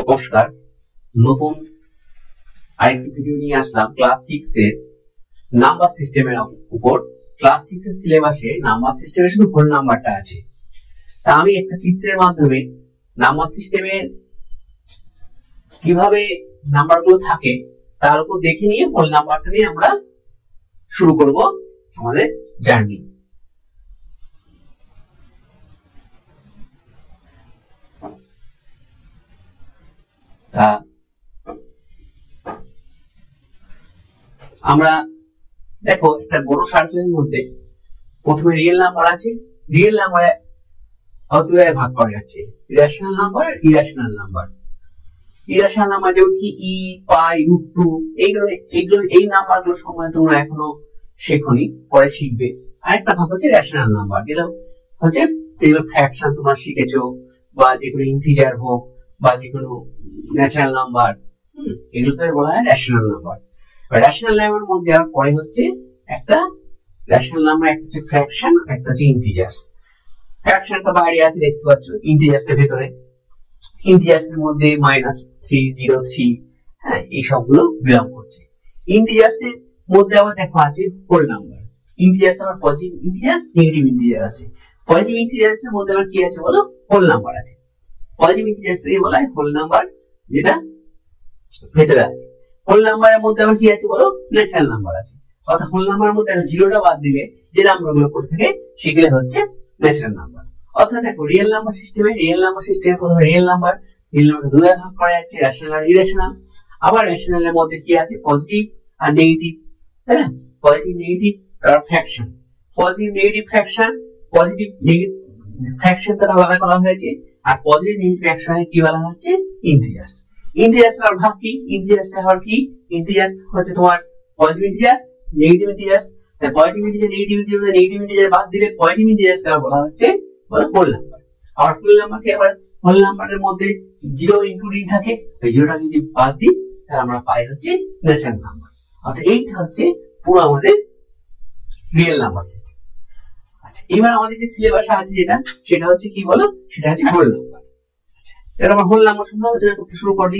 নমস্কার, নতুন আরেকটি ভিডিও নিয়ে আসলাম ক্লাস 6 এর নাম্বার সিস্টেমের উপর। ক্লাস 6 এর সিলেবাসে নাম্বার সিস্টেমে শুধু হোল নাম্বারটা আছে। তা আমি একটা চিত্রের মাধ্যমে নাম্বার সিস্টেমের কিভাবে নাম্বারগুলো থাকে তার উপর দেখে নিয়ে হোল নাম্বারটা নিয়ে আমরা শুরু করব আমাদের জার্নি। তা আমরা দেখো একটা বড় সার্কেলের মধ্যে প্রথমে রিয়েল নাম্বার আছে। রিয়েল নাম্বারে দুই ভাগ করা যাচ্ছে, ইরেশনাল নাম্বার আর ইরেশনাল নাম্বার। ইরেশনাল নাম্বার যেমন কি ই, পাই, √2 এইগুলো এই নাম্বারগুলো সম্বন্ধে তোমরা এখনো শেখনি, পরে শিখবে। আরেকটা ভাগ হচ্ছে রেশনাল নাম্বার, যেটা হচ্ছে যেগুলো ফ্র্যাকশন তোমরা শিখেছো, বা যেগুলো ইন্টিজার হোক বা যেগুলো ন্যাচারাল নাম্বার, এগুলোকে বলা হয় রেশনাল নাম্বার। রেশনাল নাম্বারের মধ্যে আর পরে হচ্ছে একটা রেশনাল নাম্বার, একটা হচ্ছে ফ্র্যাকশন, একটা হচ্ছে ইন্টিজার্স। ফ্র্যাকশনটা বাইরে আছে দেখতে পাচ্ছ, ইন্টিজার্স এর ভেতরে। ইন্টিজার্স এর মধ্যে -3, 0, 3, হ্যাঁ, এই সবগুলো বিলং করছে। ইন্টিজার্স এর মধ্যে আবার দেখো আছে হোল নাম্বার। ইন্টিজার্স আবার পজিটিভ ইন্টিজার্স, নেগেটিভ ইন্টিজার আছে। পজিটিভ ইন্টিজার্স এর মধ্যে আবার কি আছে বলো, হোল নাম্বার আছে। পজিটিভ ইন্টিজার্স এর বলা হয় হোল নাম্বার, যেটা ভেতরে আছে। হোল নাম্বারের মধ্যে আবার কি আছে বলো, ন্যাচারাল নাম্বার আছে। অর্থাৎ হোল নাম্বারের মধ্যে জিরোটা বাদ দিলে যে নাম্বারগুলো পড়ে থাকে সেগুলো হচ্ছে ন্যাচারাল নাম্বার। অর্থাৎ দেখো রিয়েল নাম্বার সিস্টেমে প্রথমে রিয়েল নাম্বার দুই ভাগ করা যাচ্ছে, রেশনাল আর ইরেশনাল। আবার রেশনাল এর মধ্যে কি আছে, পজিটিভ আর নেগেটিভ, তাই না? পজিটিভ নেগেটিভ আর fraction. Positive negative fraction, positive negative ফ্র্যাকশনটা আলাদা করা হয়েছে, আর পজিটিভ নেগেটিভ ফ্র্যাকশনে কি বলা হচ্ছে, ইন্টিজার্স। ইন্টিজার্স এর ভাগ কি, ইন্টিজার্স এর কি, ইন্টিজার্স হচ্ছে তোমার পজিটিভ ইন্টিজার্স, নেগেটিভ ইন্টিজার্স। তাই পজিটিভ ইন্টিজার নেগেটিভ ইন্টিজার বাদ দিলে পজিটিভ ইন্টিজার্স কে বলা হচ্ছে হোল নাম্বার। আর হোল নাম্বারকে আবার হোল নাম্বারের মধ্যে জিরো ইনক্লুডিং থাকে, ওই জিরোটা যদি বাদ দিই তাহলে আমরা পাই হচ্ছে ন্যাচারাল নাম্বার। অর্থাৎ এইটা হচ্ছে পুরো আমাদের রিয়েল নাম্বার সিস্টেম। আচ্ছা, এবার আমাদের যে সিলেবাস আছে যেটা, সেটা হচ্ছে কি বলো, সেটা হচ্ছে হোল নাম্বার। আচ্ছা, এবার আমরা হোল নাম্বার সম্বন্ধে আলোচনা করতে শুরু করি।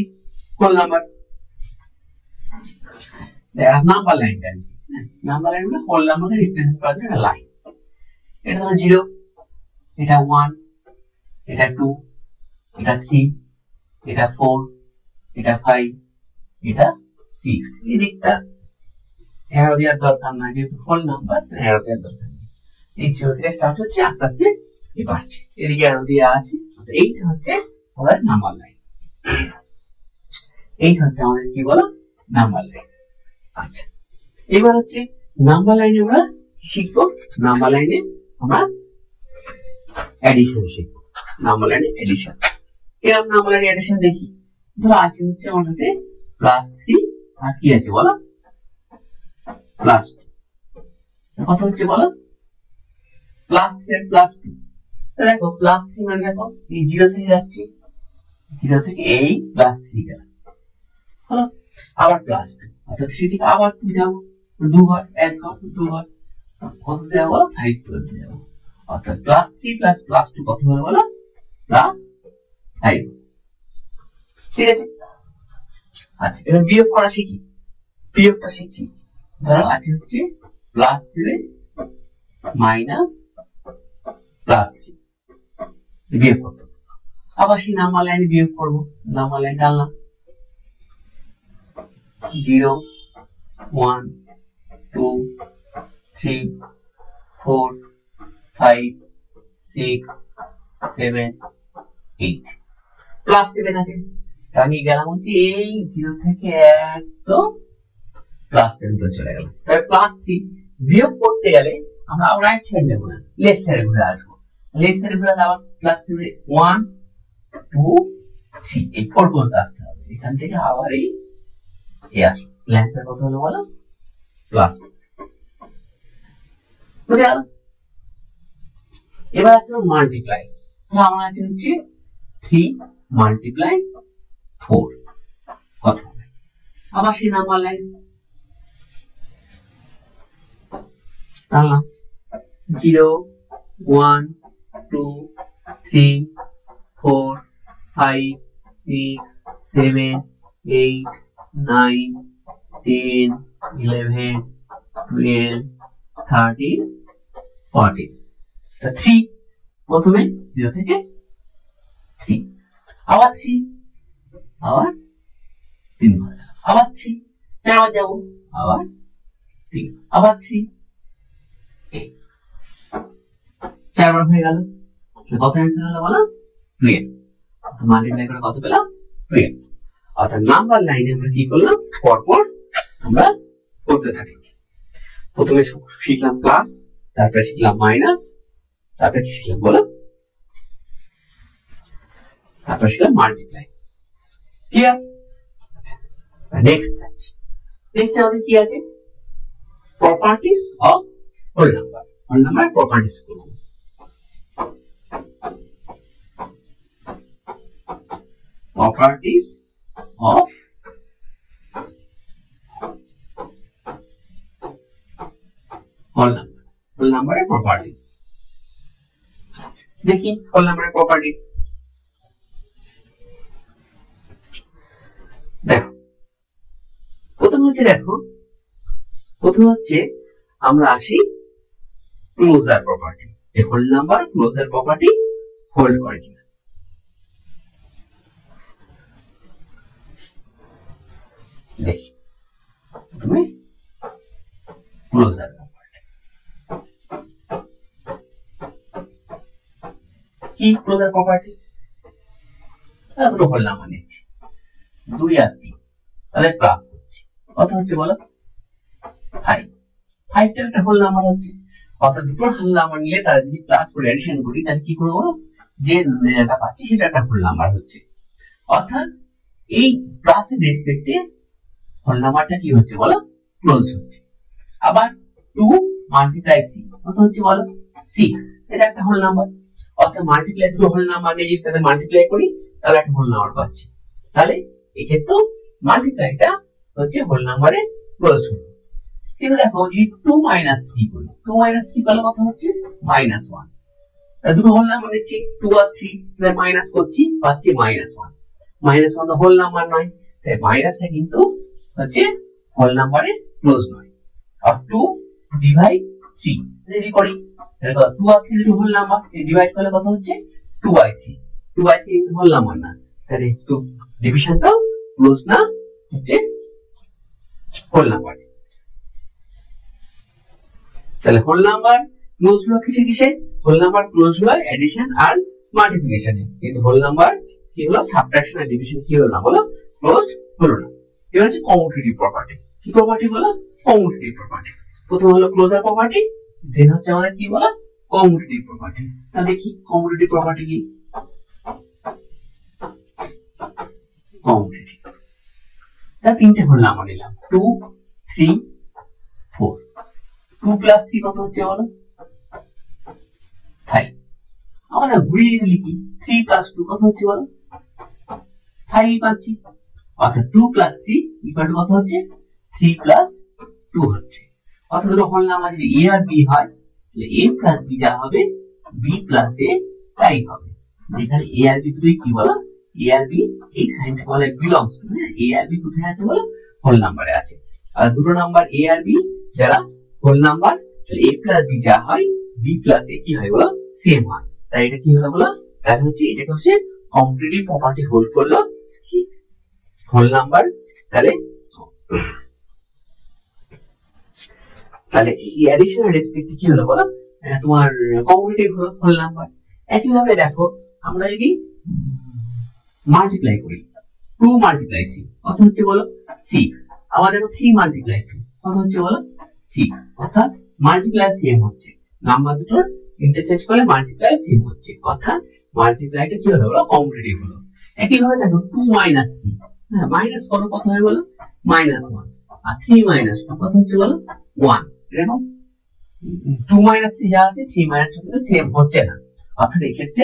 হোল নাম্বার নাম্বার লাইন আছে, নাম্বার লাইন মানে হোল নাম্বারকে রিপ্রেজেন্ট করার জন্য লাইন। এটা ধরো 0, এটা 1, এটা 2, এটা 3, এটা 4, এটা 5, এটা 6। এই দিকটা অ্যারো দেওয়ার দরকার নাই, যেহেতু হোল নাম্বার অ্যারো দেওয়ার দরকার নেই। এই 0 থেকে স্টার্ট হচ্ছে, আস্তে আস্তে বাড়ছে, এদিকে অ্যারো দেওয়া আছে। এইটা হচ্ছে আমাদের নাম্বার লাইন। এইটা হচ্ছে আমাদের কি বলো, নাম্বার লাইন। আচ্ছা, এবার হচ্ছে নাম্বার লাইনে আমরা শিখবো, নাম্বার লাইনে আমরা এডিশন শিখবো। নাম্বার লাইনে এডিশন, এরকম নাম্বার লাইনে এডিশন দেখি। ধরো আছে হচ্ছে আমার হাতে +3 আর কি আছে বলো, +2। কত হচ্ছে বলো, +3 আর +2। দেখো +3 মানে দেখো এই 0 থেকে যাচ্ছি, 0 থেকে এই +3 গেল, হলো। আবার +2, অর্থাৎ 3 থেকে আবার 2 যাবো, 2 ঘর, 1 ঘর, 2 ঘর, কত যাবো বলো, 5 পর্যন্ত যাবো। অর্থাৎ +3 +2 কত হলো বলো, +5। ঠিক আছে। আচ্ছা, এবার বিয়োগ করা শিখি, বিয়োগটা শিখছি। ধরো আছে হচ্ছে +7 -+3, বিয়োগ কত, আবার সেই নাম্বার লাইনে বিয়োগ করবো। নাম্বার লাইন ডাললাম 0, 1, 2, 3, 4, 5, 6, 7, 8, +7 আছে। আমি গেলাম হচ্ছে এই 0 থেকে একদম +7 চলে গেলাম। তাহলে +3 বিয়োগ করতে গেলে আমরা আবার রাইট সাইড যাবো না, লেফট সাইডে ঘুরে আসবো। লেফট সাইডে ঘুরে আবার +3 1, 2, 3 এই 4 পর্যন্ত আসতে হবে। এখান থেকে আবার এই আসো, অ্যান্সার কত হলো বলো, +4। বুঝে গেল? এবার আছে মাল্টিপ্লাই। আমার আছে হচ্ছে 3 × 4 কত হবে, আবার সেই নাম্বার লাইন টানলাম 0, 1, 2, 3, 4, 5 6 7 8 9 10 11 12 13 14 তা 3 প্রথমে 0 থেকে 3 আবার 3 আবার 3 বার আবার 3 4 বার যাব আবার 3 আবার 3 4 বার হয়ে গেল কত অ্যান্সার হলো বলো 12 মাল্টিপ্লাই করে কত পেলাম 12 অর্থাৎ নাম্বার লাইনে আমরা কি করলাম পরপর আমরা করতে থাকি প্রথমে শিখলাম প্লাস তারপরে শিখলাম মাইনাস তারপরে কি শিখলাম বলো তারপরে শিখলাম মাল্টিপ্লাই ক্লিয়ার আচ্ছা নেক্সট যাচ্ছি নেক্সট আমাদের কি আছে properties of whole number properties করব properties of whole number properties দেখি whole number properties দেখো প্রথম হচ্ছে আমরা আসি ক্লোজার প্রপার্টি এই whole number closure property hold করে কিনা দেখি তুমি ক্লোজার কি ক্লোজার প্রপার্টি দুটো হোল নাম্বার নিচ্ছি 2 আর 3 তাহলে প্লাস করছি কত হচ্ছে বলো 5 5টা একটা হোল নাম্বার হচ্ছে অর্থাৎ দুটো হোল নাম্বার নিলে তার যদি প্লাস করে এডিশন করি তাহলে কি করব যে যেটা পাচ্ছি সেটা একটা হোল নাম্বার হচ্ছে অর্থাৎ এই প্লাসের রেসপেক্টে হোল নাম্বারটা কি হচ্ছে বলো ক্লোজ হচ্ছে আবার 2 মাল্টিপ্লাই 3 কত হচ্ছে বলো 6 এটা একটা হোল নাম্বার অর্থাৎ মাল্টিপ্লাই দুটো হোল নাম্বার নিয়ে যদি তাহলে মাল্টিপ্লাই করি তাহলে একটা হোল নাম্বার পাচ্ছি তাহলে এই ক্ষেত্রে মাল্টিপ্লাইটা হচ্ছে হোল নাম্বারে ক্লোজ হলো কিন্তু দেখো এই 2 3 করি 2 3 করলে কত হচ্ছে -1 তাহলে দুটো হোল নাম্বার নিচ্ছি 2 আর 3 তাহলে মাইনাস করছি পাচ্ছি -1 তো হোল নাম্বার নয় তাই মাইনাসটা কিন্তু হচ্ছে হোল নাম্বারে ক্লোজ নয় আর 2 ডিভাইড 3 যদি করি তাহলে কত 2 আর 3 দুটো হোল নাম্বার ডিভাইড করলে কত হচ্ছে 2/3 কিন্তু হোল নাম্বার না তাহলে একটু ডিভিশনটাও ক্লোজ না হচ্ছে হোল নাম্বার তাহলে হোল নাম্বার ক্লোজ হলো কিসে হোল নাম্বার ক্লোজ হলো এডিশন আর মাল্টিপ্লিকেশনে কিন্তু হোল নাম্বার কি হলো সাবট্রাকশন আর ডিভিশন কি হলো না বলো ক্লোজ হলো না এটা হচ্ছে কমিউটেটিভ প্রপার্টি কি প্রপার্টি বলো কমিউটেটিভ প্রপার্টি প্রথম হলো ক্লোজার প্রপার্টি দেন হচ্ছে আমাদের কি বলো কমিউটেটিভ প্রপার্টি তা দেখি কমিউটেটিভ প্রপার্টি কি কমিউটেটিভ তা তিনটে হোল নাম্বার নিলাম 2 3 4 2 + 3 কত হচ্ছে বলো 5 আমরা ঘুরিয়ে লিখি 3 + 2 কত হচ্ছে বলো 5 পাচ্ছি অর্থাৎ 2 + 3 ইকুয়াল টু কত হচ্ছে 3 + 2 হচ্ছে অর্থাৎ দুটো হোল নাম্বার যদি a আর b হয় তাহলে a + b যা হবে b + a তাই হবে যেখানে a আর b দুটোই কি বলো a আর b এই সাইনটা বলে বিলংস টু a আর b কোথায় আছে বলো হোল নাম্বারে আছে আর দুটো নাম্বার a আর b যারা হোল নাম্বার তাহলে a + b যা হয় b + a কি হয় বলো সেম হয় তাই এটা কি হলো বলো তাহলে হচ্ছে এটাকে হচ্ছে কমিউটেটিভ প্রপার্টি হোল্ড করলো হোল নাম্বার তাহলে এই অ্যাডিশনাল রেসপেক্ট কি হলো বলো তোমার কমিউটেটিভ হোল নাম্বার একই ভাবে দেখো আমরা যদি মাল্টিপ্লাই করি 2 × 3 কত হচ্ছে বলো 6 আবার দেখো 3 × 2 কত হচ্ছে বলো 6 অর্থাৎ মাল্টিপ্লাই সেম হচ্ছে নাম্বার দুটোর ইন্টারচেঞ্জ করলে মাল্টিপ্লাই সেম হচ্ছে অর্থাৎ মাল্টিপ্লাইটা কি হলো বলো কমিউটেটিভ হলো একই ভাবে দেখো 2 - 3 হ্যাঁ মাইনাস করো কত হয় বলো -1 আর 3 - 2 কত হচ্ছে বলো 1 দেখো 2 - 3 যা আছে 3 - 2 কিন্তু সেম হচ্ছে না অর্থাৎ এই ক্ষেত্রে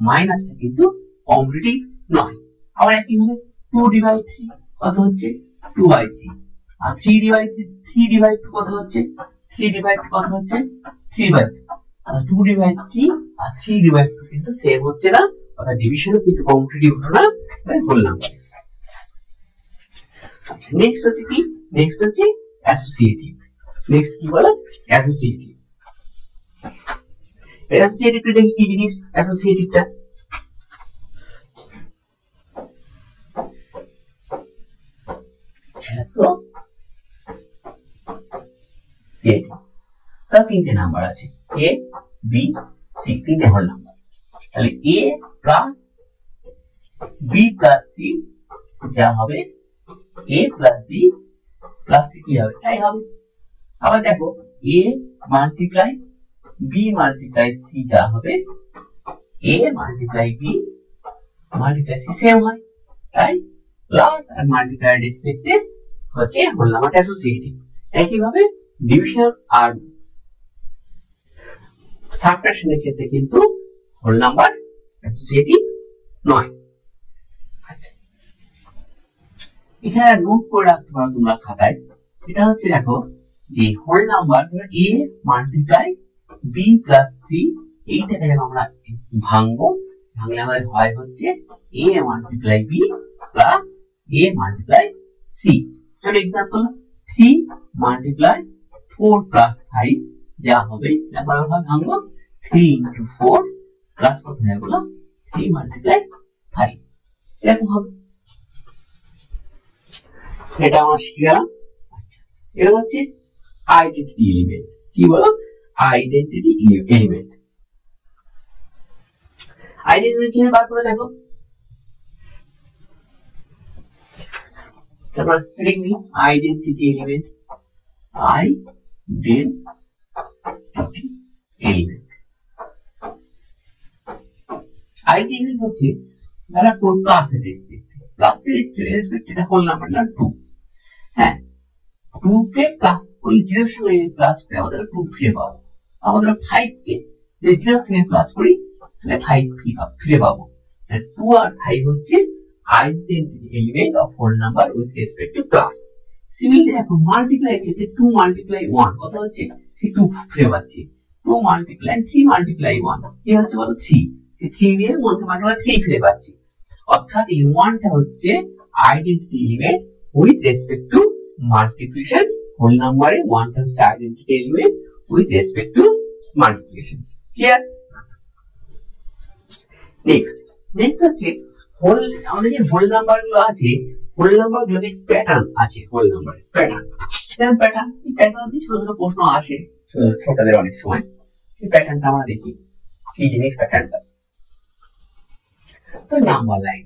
মাইনাসটা কিন্তু কমিউটেটিভ নয় আবার একই ভাবে 2 / 3 কত হচ্ছে 2/3 আর 3 / 2 কত হচ্ছে 3 / 2 কত হচ্ছে 3/2 আর 2 / 3 আর 3 / 2 কিন্তু সেম হচ্ছে না অর্থাৎ ডিভিশনও কিন্তু কমিউটেটিভ হলো না, তাই হোল নাম্বার। আচ্ছা নেক্সট হচ্ছে কি, নেক্সট হচ্ছে অ্যাসোসিয়েটিভ। নেক্সট কি বলো, অ্যাসোসিয়েটিভ। অ্যাসোসিয়েটিভটা কি জিনিস, অ্যাসোসিয়েটিভটা তার তিনটে নাম্বার আছে, এ বি সি, তিনটে হোল নাম্বার। তাহলে A plus B plus C যা হবে A plus B plus C কি হবে, তাই হবে। আবার দেখো A multiply B multiply C যা হবে A multiply B multiply C same হয়, তাই প্লাস আর মাল্টিপ্লাই রেসপেক্টে হচ্ছে হোল নাম্বার অ্যাসোসিয়েটিভ। একইভাবে ডিভিশন আর সাবট্রাকশনের ক্ষেত্রে কিন্তু হোল নাম্বার অ্যাসোসিয়েটিভ নয়। আচ্ছা এখানে নোট করে রাখতে পারো তোমরা খাতায়, এটা হচ্ছে দেখো যে whole number A multiply B plus C, এইটাকে আমরা ভাঙবো, ভাঙলে আমাদের হয় হচ্ছে A multiply B plus A multiply C. For example 3 multiply 4 plus 5 যা হবে, ভাঙবো 3 into 4 প্লাস কত হবে বলো 3 মাল্টিপ্লাই 5, এরকম হবে। এটা আমরা শিখে গেলাম। আচ্ছা এটা হচ্ছে আইডেন্টিটি এলিমেন্ট, কি বলো আইডেন্টিটি এলিমেন্ট। আইডেন্টিটি কি বার করে দেখো, তারপর লিখবি identity element, identity element. Identity হচ্ছে যারা কোন ক্লাসের রেসপেক্ট, ক্লাসের রেসপেক্ট এটা হোল নাম্বার না 2। হ্যাঁ 2 কে প্লাস করলে 0 এর সঙ্গে প্লাস করে আমাদের 2 ফিরে পাবো। আমাদের 5 কে যদি 0 এর সঙ্গে প্লাস করি তাহলে 5 ফিরে পাবো। 2 আর 5 হচ্ছে identity element of whole number with respect to class. Similarly দেখো মাল্টিপ্লাই ক্ষেত্রে 2 মাল্টিপ্লাই 1 কত হচ্ছে, 2 ফিরে পাচ্ছি। 2 মাল্টিপ্লাই 3 মাল্টিপ্লাই 1 কি হচ্ছে বলো 3, 3 দিয়ে 1 কে মাল্টিপ্লাই 3 ফিরে পাচ্ছি। অর্থাৎ এই 1টা হচ্ছে identity element with respect to multiplication. Whole নাম্বারে 1টা হচ্ছে identity element with respect to multiplication. Clear? Next হচ্ছে হোল, আমাদের যে হোল নাম্বার গুলো আছে, হোল নাম্বার গুলোতে প্যাটার্ন আছে। হোল নাম্বারের প্যাটার্ন, প্যাটার্ন দিয়ে ছোট ছোট প্রশ্ন আসে ছোটদের অনেক সময়। এই প্যাটার্নটা আমরা দেখি কি জিনিস প্যাটার্নটা। তো নাম্বার লাইন,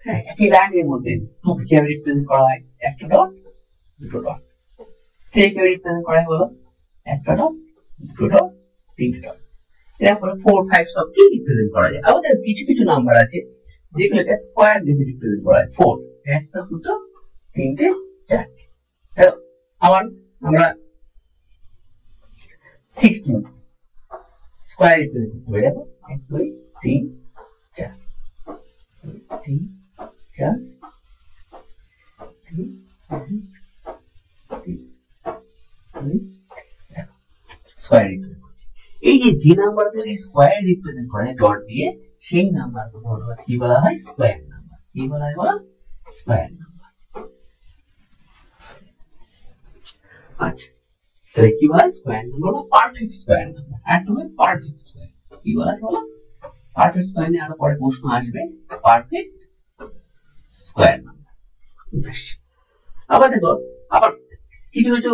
হ্যাঁ একই লাইনের মধ্যে 2 কে কিভাবে রিপ্রেজেন্ট করা হয়, একটা ডট দুটো ডট। 3 কে রিপ্রেজেন্ট করা হয় বলো একটা ডট দুটো ডট তিনটে ডট। এরপরে 4 5 সব কি রিপ্রেজেন্ট করা যায়। আমাদের কিছু কিছু নাম্বার আছে যেগুলোকে স্কয়ার দিয়ে রিপ্রেজেন্ট করা হয়। 4 একটা দুটো তিনটে চারটে। তো আবার আমরা 16 স্কয়ার রিপ্রেজেন্ট করতে পারি। দেখো 1 2 3 4 3 4 3 স্কয়ার রিপ্রেজেন্ট করছি। এই যে নাম্বারগুলোকে স্কয়ার রিপ্রেজেন্ট করা হয় ডট দিয়ে, সেই নাম্বারগুলো হলো কি বলা হয় স্কয়ার নাম্বার। কি বলা হয় বলো স্কয়ার নাম্বার। আচ্ছা তাহলে কি বলা হয় স্কয়ার নাম্বার বা পারফেক্ট স্কয়ার নাম্বার। আর তুমি পারফেক্ট স্কয়ার কি বলা হয় বলো পারফেক্ট স্কয়ার নিয়ে আরো পরে প্রশ্ন আসবে। Perfect square number. আবার দেখো আবার কিছু কিছু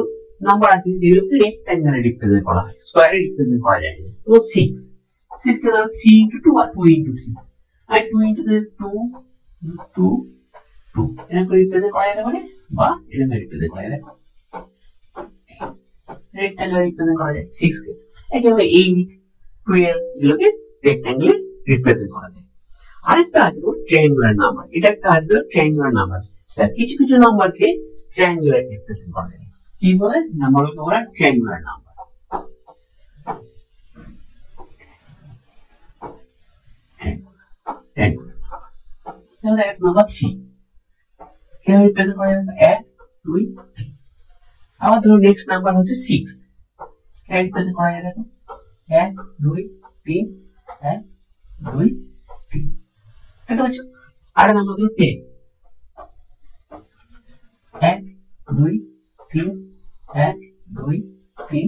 নাম্বার আছে যেগুলোকে রেক্ট্যাঙ্গেলে রিপ্রেজেন্ট করা হয়, স্কয়ারে রিপ্রেজেন্ট করা যায় না। তো 6 কে ধরো 3 into 2 বা 2 into 3, আর 2 into 2 2 2 এরকম রিপ্রেজেন্ট করা যেতে পারে, বা এরকম রিপ্রেজেন্ট করা যায়। রেক্ট্যাঙ্গেলে রিপ্রেজেন্ট করা যায় 6 কে। একইভাবে 8 12 এগুলোকে রেক্ট্যাঙ্গেলে রিপ্রেজেন্ট করা যায়। আরেকটা আছে তোমার ট্রায়াঙ্গুলার নাম্বার। এটা একটা আসবে ট্রায়াঙ্গুলার নাম্বার। কিছু কিছু নাম্বারকে ট্রায়াঙ্গুলার রিপ্রেজেন্ট করা যায়। কি বলে নাম্বারগুলো বলা ট্রায়াঙ্গুলার নাম্বার। তাহলে এক নাম্বার 3 কে রিপ্রেজেন্ট করা যাবে 1 2 3। আবার ধরো নেক্সট নাম্বার হচ্ছে 6 কে রিপ্রেজেন্ট করা যাবে 1 2 3 1 2 3। দেখতে পাচ্ছ? আর নাম্বার হলো 10। 1 2 3 1 2 3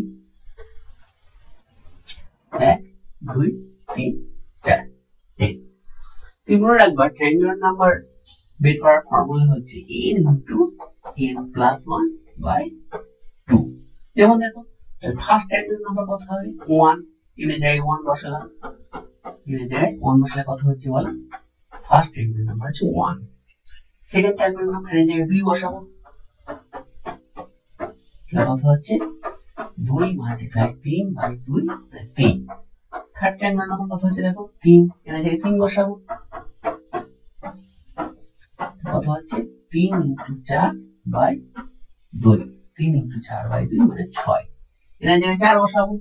1 2 3 4 10। তুমি মনে রাখবা ট্রায়াঙ্গুলার নাম্বার বের করার ফর্মুলা হচ্ছে n into n plus 1 by 2। যেমন দেখো ফার্স্ট ট্রায়াঙ্গুলার নাম্বার কত হবে 1, এর জায়গায় 1 বসালাম, এর জায়গায় 1 বসালে কত হচ্ছে বলো, ফার্স্ট ট্রায়াঙ্গুলার নাম্বার হচ্ছে 1। সেকেন্ড ট্রায়াঙ্গুলার নাম্বার এর জায়গায় 2 বসাবো, কত হচ্ছে 2 multiply 3 by 2 3। Third triangular number কত হচ্ছে দেখো 3, এর জায়গায় 3 বসাবো, কত হচ্ছে 3 ইনটু 4 বাই 2। 3 ইনটু 4 বাই 2 মানে 6, এর জায়গায় 4 বসাবো,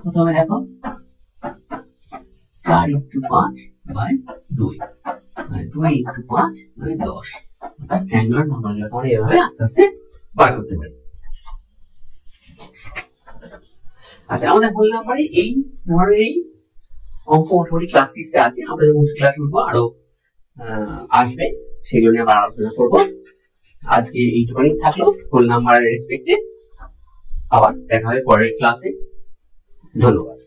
কত হবে দেখো 4 ইনটু 5 বাই 2 মানে 2 ইনটু 5 মানে 10। অর্থাৎ ট্রায়াঙ্গুলার নাম্বার আমরা এভাবে আস্তে আস্তে বার করতে পারি। আচ্ছা, আমাদের হোল নাম্বারে এই ধরনের অঙ্ক মোটামুটি ক্লাস 6 এ আছে। আমরা যখন ক্লাস উঠবো আরো আসবে, সেগুলো নিয়ে আবার আলোচনা করবো। আজকে এইটুকুনি থাকলো হোল নাম্বারের রেসপেক্টে। আবার দেখা হবে পরের ক্লাসে। ধন্যবাদ।